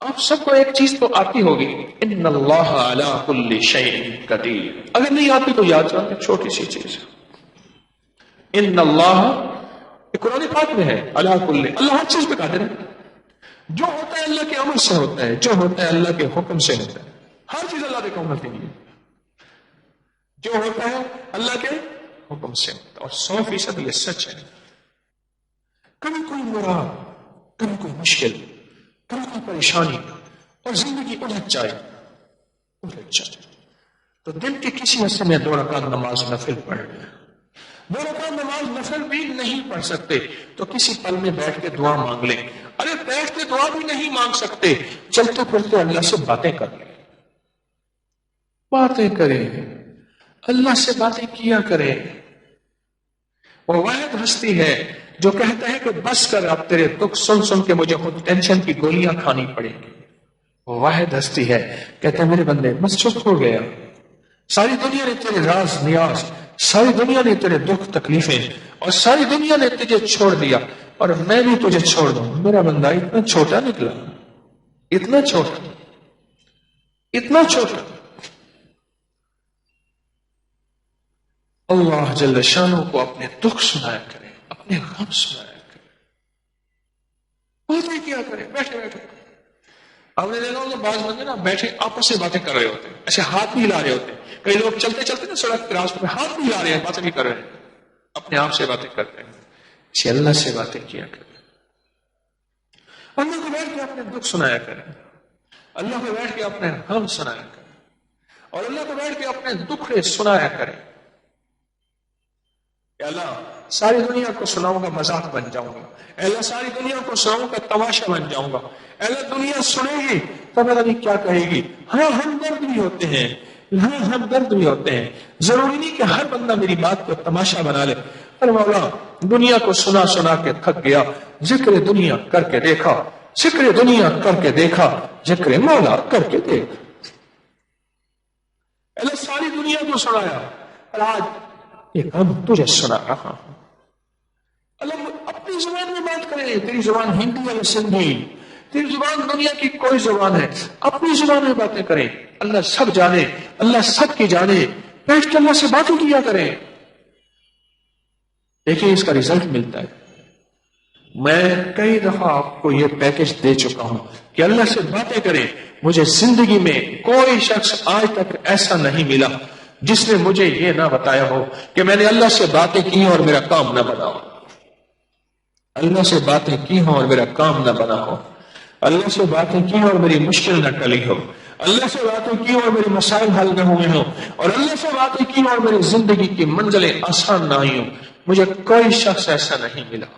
آپ سب کو ایک چیز تو آتی ہوگی، ان اللہ علی کل شیء قدیر. اگر نہیں آتی تو یاد رکھیں، چھوٹی سی چیز ہے، ان اللہ، یہ قرآن پاک میں ہے، علی کل، اللہ ہر چیز پہ قادر ہے. جو ہوتا ہے اللہ کے امر سے ہوتا ہے، جو ہوتا ہے اللہ کے حکم سے ہوتا ہے. ہر چیز اللہ کے حکم سے نہیں ہے، جو ہوتا ہے اللہ کے حکم سے ہوتا ہے، اور 100% یہ سچ ہے. کبھی کوئی مراد، کبھی کوئی مشکل، کبھی کوئی پریشانی اور زندگی الجھ جائے تو دن کے کسی حصے میں 2 رکعت نماز نفل پڑھ لیں. 2 رکعت نماز نفل بھی نہیں پڑھ سکتے تو کسی پل میں بیٹھ کے دعا مانگ لیں. ارے بیٹھ کے دعا بھی نہیں مانگ سکتے، چلتے پھرتے اللہ سے باتیں کر لیں. باتیں کریں، اللہ سے باتیں کیا کریں. وہ واحد ہستی ہے جو کہتا ہے کہ بس کر، اب تیرے دکھ سن سن کے مجھے خود ٹینشن کی گولیاں کھانی پڑیں گی. وہ واحد ہستی ہے کہتا ہے میرے بندے بس چپ ہو گیا، ساری دنیا نے تیرے راز نیاز، ساری دنیا نے تیرے دکھ تکلیفیں اور ساری دنیا نے تجھے چھوڑ دیا اور میں بھی تجھے چھوڑ دوں. میرا بندہ اتنا چھوٹا نکلا، اتنا چھوٹا، اتنا چھوٹا. اللہ جل شانہ کو اپنے دکھ سنایا کرے، اپنے غم سنایا کرے، باتیں کیا کرے. بیٹھے بیٹھے آپ نے دیکھا ہوگا بعض بندے نا بیٹھے آپس سے باتیں کر رہے ہوتے ہیں، ایسے ہاتھ بھی ہلا رہے ہوتے ہیں. کئی لوگ چلتے چلتے نا سڑک کے راستے میں ہاتھ بھی ہلا رہے ہیں، باتیں بھی کر رہے ہیں، اپنے آپ سے باتیں کرتے ہیں. اسے اللہ سے باتیں کیا کریں، اللہ کو بیٹھ کے اپنے دکھ سنایا کریں، اللہ کو بیٹھ کے اپنے غم سنایا کریں، اور اللہ کو بیٹھ کے اپنے دکھ سنایا کریں. اے اللہ ساری دنیا کو سناؤں گا مذاق بن جاؤں گا، اے اللہ ساری دنیا کو سناؤں گا تماشا بن جاؤں گا، اے اللہ دنیا سنے گی تو پتہ نہیں کیا کہے گی. ہاں ہم درد بھی ہوتے ہیں، ہاں ہم درد بھی ہوتے ہیں، ضروری نہیں کہ ہر بندہ میری بات کو تماشا بنا لے. پر مولا دنیا کو سنا سنا کے تھک گیا، ذکر دنیا کر کے دیکھا، ذکر دنیا کر کے دیکھا، ذکر مولا کر کے دیکھ. اللہ ساری دنیا کو سنایا اور آج ایک ہم تجھے سنا رہا ہوں. اللہ اپنی زبان میں بات کرے، تیری زبان ہندی ہے یا سندھی، تیری زبان دنیا کی کوئی زبان ہے، اپنی زبان میں باتیں کریں. اللہ سب جانے، اللہ سب کی جانے، بیٹھ کے اللہ سے باتیں کیا کریں. دیکھیں اس کا رزلٹ ملتا ہے. میں کئی دفعہ آپ کو یہ پیکج دے چکا ہوں کہ اللہ سے باتیں کریں. مجھے زندگی میں کوئی شخص آج تک ایسا نہیں ملا جس نے مجھے یہ نہ بتایا ہو کہ میں نے اللہ سے باتیں کی اور میرا کام نہ بنا ہو. اللہ سے باتیں کی ہوں اور میرا کام نہ بنا ہو، اللہ سے باتیں کی اور میری مشکل نہ ٹلی ہو، اللہ سے باتیں کی اور میرے مسائل حل نہ ہوئے ہوں، اور اللہ سے باتیں کی اور میری زندگی کی منزلیں آسان نہ آئی ہوں. مجھے کوئی شخص ایسا نہیں ملا.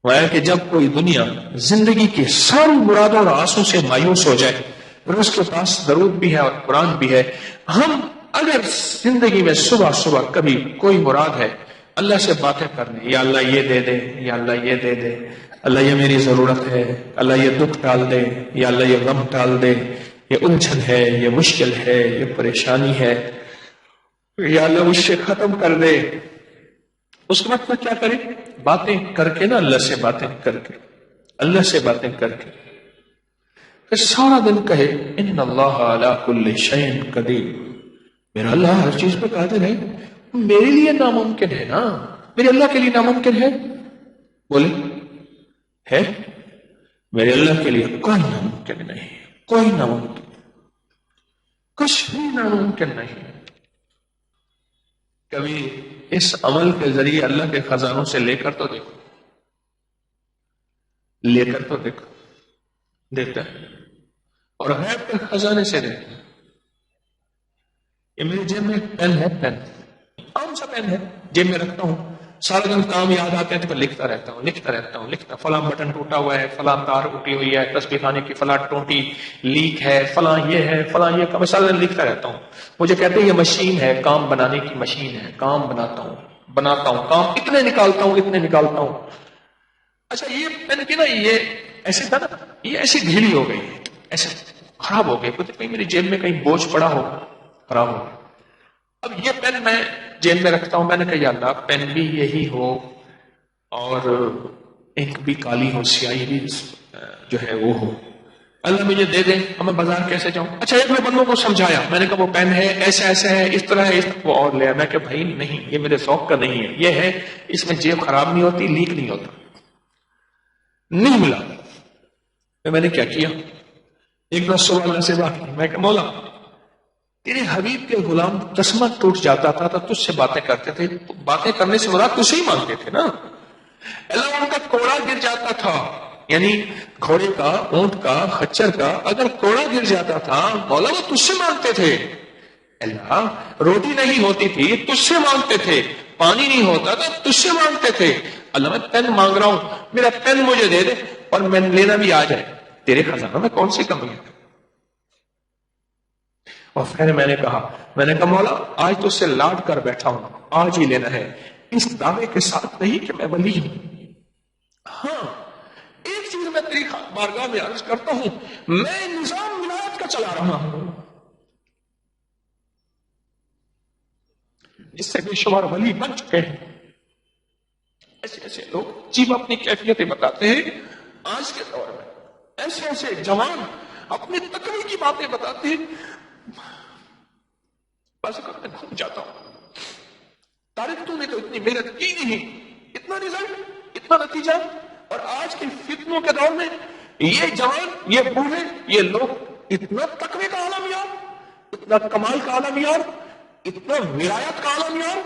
وہ ہے کہ جب کوئی دنیا زندگی کی ساری مرادوں اور آسوں سے مایوس ہو جائے اور اس کے پاس درود بھی ہے اور قرآن بھی ہے، ہم اگر زندگی میں صبح صبح کبھی کوئی مراد ہے اللہ سے باتیں کرنے، یا اللہ یہ دے دے، یا اللہ یہ دے دے، اللہ یہ میری ضرورت ہے، اللہ یہ دکھ ٹال دے، یا اللہ یہ غم ٹال دے، یہ الجھن ہے، یہ مشکل ہے، یہ پریشانی ہے، یا اللہ مجھ سے ختم کر دے. اس وقت میں کیا کریں؟ باتیں کر کے نا، اللہ سے باتیں کر کے، اللہ سے باتیں کر کے پھر سارا دن کہے ان اللہ علی کل شیء قدیر. میرا اللہ ہر چیز پہ قادر ہے. میرے لیے ناممکن ہے نا، میرے اللہ کے لیے ناممکن ہے؟ بولے ہے؟ میرے اللہ کے لیے کوئی ناممکن نہیں، کوئی ناممکن، کچھ بھی ناممکن نہیں. کبھی اس عمل کے ذریعے اللہ کے خزانوں سے لے کر تو دیکھو، لے کر تو دیکھو، دیکھتا ہے. اور غیب کے خزانے سے دیکھتا ہے. یہ میری جیب میں ایک پین ہے، پین عام سا پین ہے، جیب میں رکھتا ہوں. سارے دن کام یاد آتے ہیں تو لکھتا رہتا ہوں، لکھتا رہتا ہوں، لکھتا. فلاں بٹن ٹوٹا ہوا ہے، فلاں تار اٹھی ہوئی ہے، تسبیح خانے کی فلاں ٹوٹی لیک ہے، فلاں یہ ہے، فلاں یہ. میں سارے دن لکھتا رہتا ہوں. مجھے کہتے ہیں یہ مشین ہے، کام بنانے کی مشین ہے، کام بناتا ہوں، بناتا ہوں، کام اتنے نکالتا ہوں، اتنے نکالتا ہوں. اچھا یہ پین کی نا یہ ایسے تھا نا، یہ ایسی ڈھیلی ہو گئی، ایسے خراب ہو گئی. کہیں میری جیب میں کہیں بوجھ پڑا ہو، خراب ہو. اب یہ پین میں جیب میں رکھتا ہوں. میں نے کہا یا اللہ پین بھی یہی ہو اور انک بھی کالی ہو، سیاہی بھی جو ہے وہ ہو. اللہ مجھے دے دیں اور میں بازار کیسے جاؤں. اچھا ایک میں بندوں کو سمجھایا, میں نے کہا وہ پین ہے ایسا ایسا ہے اس طرح ہے, وہ اور لیا. میں کہ بھائی نہیں, یہ میرے ذوق کا نہیں ہے, یہ ہے اس میں جیب خراب نہیں ہوتی, لیک نہیں ہوتا. نہیں ملا. میں نے کیا کیا, ایک دن صبح اللہ سے بات کی. میں کہ مولا تیرے حبیب کے غلام چشمہ ٹوٹ جاتا تھا تو تجھ سے باتیں کرتے تھے, باتیں کرنے سے مراد تجھ سے ہی مانگتے تھے نا. اللہ ان کا کوڑا گر جاتا تھا, یعنی گھوڑے کا, اونٹ کا, خچر کا اگر کوڑا گر جاتا تھا مولا وہ تجھ سے مانگتے تھے. اللہ روٹی نہیں ہوتی تھی تجھ سے مانگتے تھے, پانی نہیں ہوتا تھا تجھ سے مانگتے تھے. اللہ میں پین مانگ رہا ہوں, میرا پین مجھے دے دے اور میں لینا بھی آ جائے, تیرے خزانہ میں کون سی کمی ہے. اور پھر میں نے کہا مولا آج تو اس سے لاڈ کر بیٹھا ہوں, آج ہی لینا ہے, اس دعوے کے ساتھ نہیں کہ میں ولی ہوں. ہاں ایک چیز میں تیری بارگاہ میں عرض کرتا ہوں, میں نظام ولایت کا چلا رہا ہوں جس سے بے شمار ولی بن چکے ہیں. ایسے ایسے لوگ جب اپنی کیفیتیں بتاتے ہیں آج کے دور میں, ایسے ایسے جوان اپنے تقوی کی باتیں بتاتے ہیں, بس میں گھوم جاتا ہوں. طارق تو نے تو اتنی محنت کی نہیں, اتنا رزلٹ اتنا نتیجہ, اور آج کے فتنوں کے دور میں یہ جوان, یہ بوڑھے, یہ لوگ اتنا تقوی کا عالم یار, اتنا کمال کا عالم یار, اتنا ولایت کا عالم یار.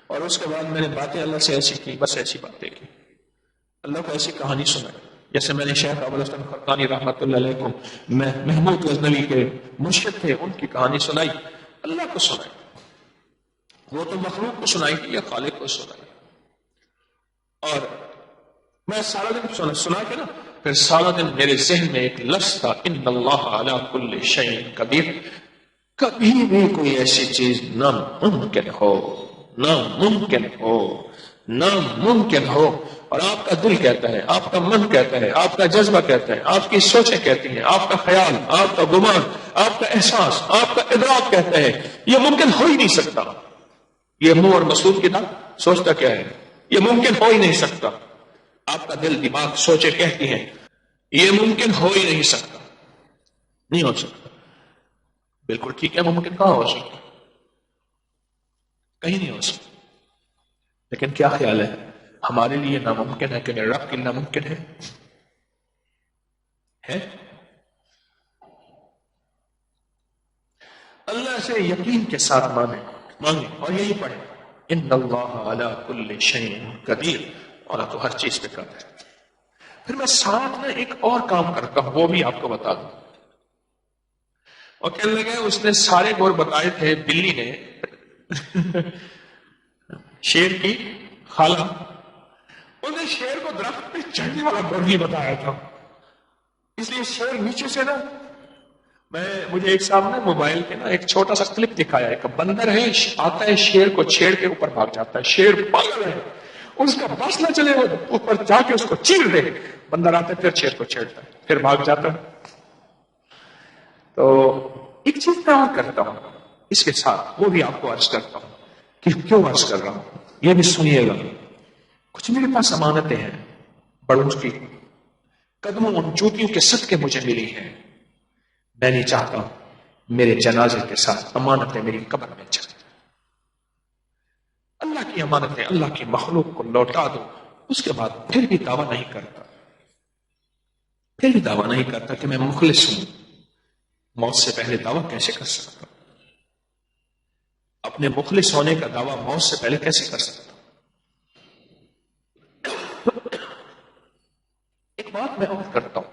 اور اس کے بعد میں نے باتیں اللہ سے ایسی کی, بس ایسی باتیں کی, اللہ کو ایسی کہانی سنائی جیسے میں نے شیخ ابو الحسن خرقانی رحمۃ اللہ علیہ کو, محمود غزنوی کے مرشد تھے, ان کی کہانی سنائی, اللہ کو سنائی. وہ تو مخلوق کو سنائی تھی یا خالق کو سنائی. اور میں سارا دن سنا کے نا, پھر سارا دن میرے ذہن میں ایک لفظ تھا, ان اللہ علی کل شیء قدیر. کبھی بھی کوئی ایسی چیز ناممکن ہو, ناممکن ہو, ناممکن ہو, اور آپ کا دل کہتا ہے, آپ کا من کہتا ہے, آپ کا جذبہ کہتا ہے, آپ کی سوچیں کہتی ہیں, آپ کا خیال, آپ کا گمان, آپ کا احساس, آپ کا ادراک کہتا ہے یہ ممکن ہو ہی نہیں سکتا. یہ منہ اور مسعود کی بات سوچتا کیا ہے, یہ ممکن ہو ہی نہیں سکتا. آپ کا دل دماغ سوچے کہتی ہیں یہ ممکن ہو ہی نہیں سکتا, نہیں ہو سکتا. بالکل ٹھیک ہے, ممکن کہاں ہو سکتا, کہیں نہیں ہو سکتا. لیکن کیا خیال ہے, ہمارے لیے ناممکن ہے کہ میرے رب کے لیے ناممکن ہے؟ اللہ سے یقین کے ساتھ مانگے اور یہی پڑھیں, ان اللہ علی کل شیء قدیر, اور تو ہر چیز پہ قادر ہے. پھر میں ساتھ میں ایک اور کام کرتا ہوں, وہ بھی آپ کو بتا دوں. اور کہنے لگے اس نے سارے گور بتائے تھے, بلی نے شیر کی خالہ, انہیں شیر کو درخت پہ چڑھنے والا گور نہیں بتایا تھا, اس لیے شیر نیچے سے نا, مجھے ایک صاحب نے موبائل پہ نا ایک چھوٹا سا کلپ دکھایا, ایک بندر ہے آتا ہے شیر کو چھیڑ کے اوپر بھاگ جاتا ہے, شیر پاگل ہے, اس کا بس نہ چلے, وہ اوپر جا کے اس کو چیر دے, بندر آتا ہے پھر شیر کو چھیڑتا ہے, پھر بھاگ جاتا ہے. تو ایک چیز میں اور کرتا ہوں اس کے ساتھ, وہ بھی آپ کو عرض کرتا ہوں کہ کیوں عرض کر رہا ہوں, یہ بھی سنیے گا. کچھ میرے پاس امانتیں ہیں بڑوں کی, قدموں ان چوٹیوں کے صدقے مجھے ملی ہیں. میں نہیں چاہتا میرے جنازے کے ساتھ امانتیں میری قبر میں چلیں. اللہ کی امانتیں اللہ کی مخلوق کو لوٹا دو, اس کے بعد پھر بھی دعویٰ نہیں کرتا کہ میں مخلص ہوں. موت سے پہلے دعویٰ کیسے کر سکتا ہوں, اپنے مخلص ہونے کا دعویٰ موت سے پہلے کیسے کر سکتا ہوں. ایک بات میں اور کرتا ہوں,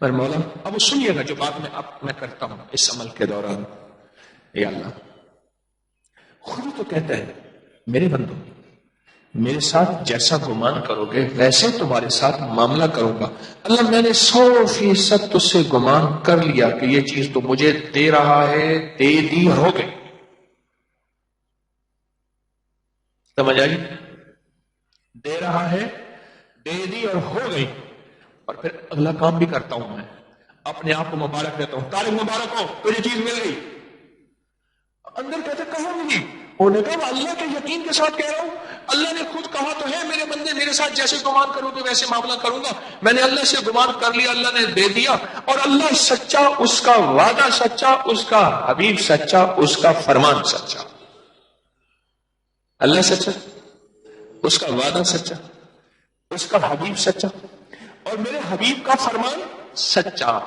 پر مولا اب سنیے گا جو بات میں کرتا ہوں اس عمل کے دوران. یا اللہ, خود تو کہتا ہے میرے بندو, میرے ساتھ جیسا گمان کرو گے ویسے تمہارے ساتھ معاملہ کروں گا. اللہ میں نے 100% تجھ سے گمان کر لیا کہ یہ چیز تو مجھے دے رہا ہے, دے دی اور ہو گئی. سمجھ آئی, دے رہا ہے, دے دی اور ہو گئی. اور پھر اگلا کام بھی کرتا ہوں, میں اپنے آپ کو مبارک دیتا ہوں, طارق مبارک ہو تجھے چیز مل گئی. اندر کہتے کہاں ملی, انہوں نے کہا اللہ کے یقین کے ساتھ کہہ رہا ہوں, اللہ نے خود کہا تو ہے میرے بندے میرے ساتھ جیسے گمان کرو گے ویسے معاملہ کروں گا. میں نے اللہ سے گمان کر لیا, اللہ نے دے دیا. اور اللہ سچا, اس کا وعدہ سچا, اس کا حبیب سچا, اس کا فرمان سچا. اللہ سچا, اس کا وعدہ سچا, اس کا حبیب سچا, اور میرے حبیب کا فرمان سچا.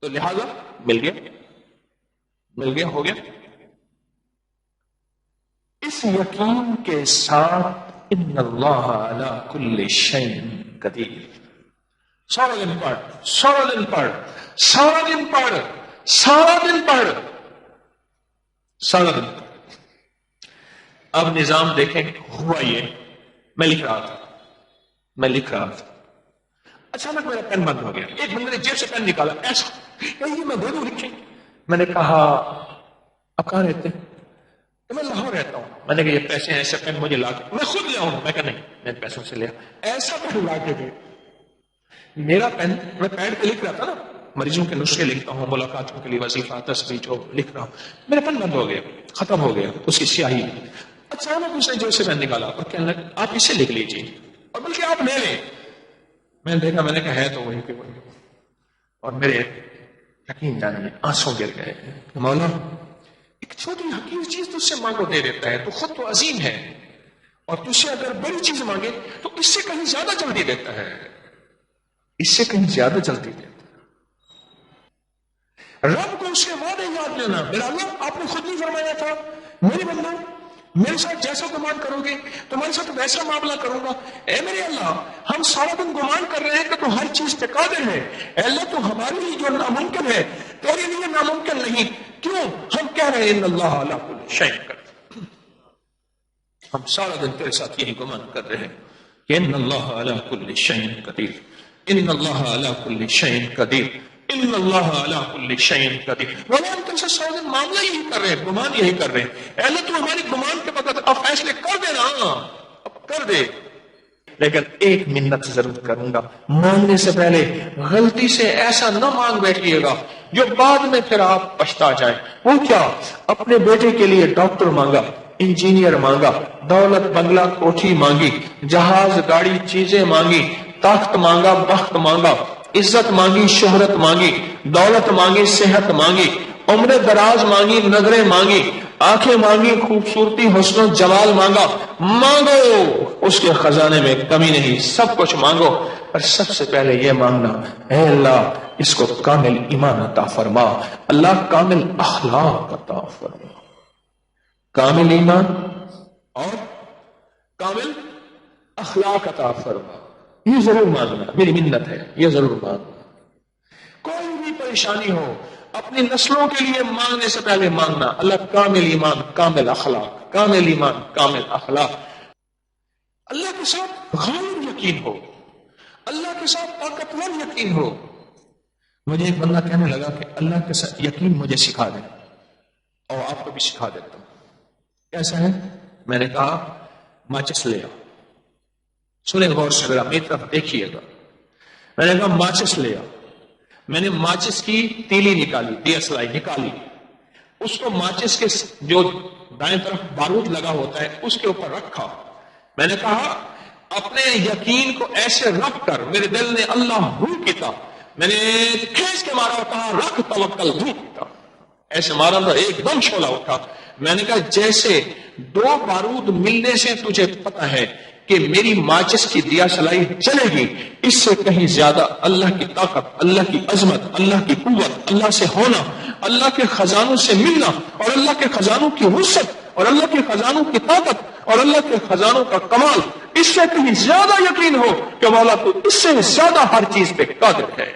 تو لہذا مل گیا, ہو گیا. اس یقین کے ساتھ ان اللہ علی کل شیء قدیر. سارا دن پڑھ. اب نظام دیکھیں. ہوا یہ, میں لکھ رہا تھا, اچانک میرا پین بند ہو گیا. ایک بندے نے جیب سے پین نکالا, ایسا یہ میں دے دوں لکھیں. میں نے کہا اب کہاں رہتے ہیں؟ میں لاہور رہتا ہوں. میں نے کہا یہ پیسے ہیں, ایسے پین مجھے لا کے, میں خود لے آؤں. میں کہا نہیں, میں پیسوں سے لیا. ایسا پین لا کے دے. میرا پین, میں پیڈ پہ لکھ رہا تھا نا, مریضوں کے نسخے لکھتا ہوں, ملاقاتوں کے لیے وظیفہ تسبیح جو لکھ رہا ہوں, میرا پین بند ہو گیا, ختم ہو گیا اس کی سیاہی. اچانک اس نے جو سے پین نکالا اور کہنے لگا آپ اسے لکھ لیجیے, اور بلکہ آپ لے لیں. میں نے دیکھا, میں نے کہا ہے تو وہی پہ وہی. اور میرے یقین جانے آنسوں گر گئے. مولا ایک چھوٹی حقیر چیز تجھ سے مانگو دے دیتا ہے, تو خود تو عظیم ہے, اور تجھ سے اگر بڑی چیز مانگے تو اس سے کہیں زیادہ جلدی دیتا ہے, اس سے کہیں زیادہ جلدی دیتا ہے. رب کو اس کے وعدے یاد لینا. میرا اللہ آپ نے خود نہیں فرمایا تھا میرے بندو میرے ساتھ جیسا گمان کرو گے تمہارے ساتھ ویسا معاملہ کروں گا. اے میرے اللہ, ہم سارا دن گمان کر رہے ہیں کہ تو ہر چیز پہ قادر ہے. اے اللہ, تو ہمارے لیے جو ناممکن ہے تیرے لیے ناممکن نہیں. کیوں؟ ہم کہہ رہے ہیں ان اللہ علی کل شیء قدیر. ہم سارا دن تیرے ساتھ یہی گمان کر رہے ہیں کہ ان اللہ علی کل شیء قدیر, ان اللہ علی کل شیء قدیر, ان اللہ علی کل شیء قدیر. مولا ہم تم سے سارا دن معاملہ یہی کر رہے ہیں, گمان یہی کر رہے ہیں. اے اللہ, تو ہماری گمان کے وقت اب فیصلے کر دے نا, اب کر دے. لیکن ایک منت ضرور کروں گا, مانگنے سے پہلے غلطی سے ایسا نہ مانگ بیٹھیے گا جو بعد میں پھر آپ پچھتا جائیں. وہ کیا؟ اپنے بیٹے کے لیے ڈاکٹر مانگا, انجینئر مانگا, دولت بنگلہ کوٹھی مانگی, جہاز گاڑی چیزیں مانگی, تخت مانگا, بخت مانگا, عزت مانگی, شہرت مانگی, دولت مانگی, صحت مانگی, عمر دراز مانگی, نظریں مانگی, آنکھیں مانگی, خوبصورتی, حسن و جمال مانگا. مانگو, اس کے خزانے میں کمی نہیں, سب کچھ مانگو. پر سب سے پہلے یہ مانگنا, اے اللہ اس کو کامل ایمان عطا فرما, اللہ کامل اخلاق عطا فرما. کامل ایمان اور کامل اخلاق عطا فرما. یہ ضرور مانگنا, میری منت ہے, یہ ضرور مانگنا. کوئی بھی پریشانی ہو اپنی نسلوں کے لیے مانگنے سے پہلے مانگنا, اللہ کامل ایمان کامل اخلاق, کامل ایمان کامل اخلاق. اللہ کے ساتھ غالب یقین ہو, اللہ کے ساتھ طاقتور یقین ہو. مجھے ایک بندہ کہنے لگا کہ اللہ کے ساتھ یقین مجھے سکھا دے, اور آپ کو بھی سکھا دیتا ہوں. کیسا ہے؟ میں نے کہا ماچس لے آؤ. سنیں غور سے, ذرا میری طرف دیکھیے گا. میں نے کہا ماچس لے آؤ. میں نے ماچس کی تیلی نکالی, دیسلائی نکالی, اس کو ماچس کے جو دائیں طرف بارود لگا ہوتا ہے اس کے اوپر رکھا. میں نے کہا اپنے یقین کو ایسے رکھ کر, میرے دل نے اللہ ہو کیتا, میں نے کھینچ کے مارا اور کہا رکھ توکل ہو کیتا. ایسے مارا تو ایک دم شعلہ اٹھا. میں نے کہا جیسے دو بارود ملنے سے تجھے پتا ہے کہ میری ماچس کی دیا سلائی چلے گی, اس سے کہیں زیادہ اللہ کی طاقت, اللہ کی عظمت, اللہ کی قوت, اللہ سے ہونا, اللہ کے خزانوں سے ملنا, اور اللہ کے خزانوں کی وسعت, اور اللہ کے خزانوں کی طاقت, اور اللہ کے خزانوں کا کمال, اس سے کہیں زیادہ یقین ہو کہ مولا تو اس سے زیادہ ہر چیز پہ قادر ہے.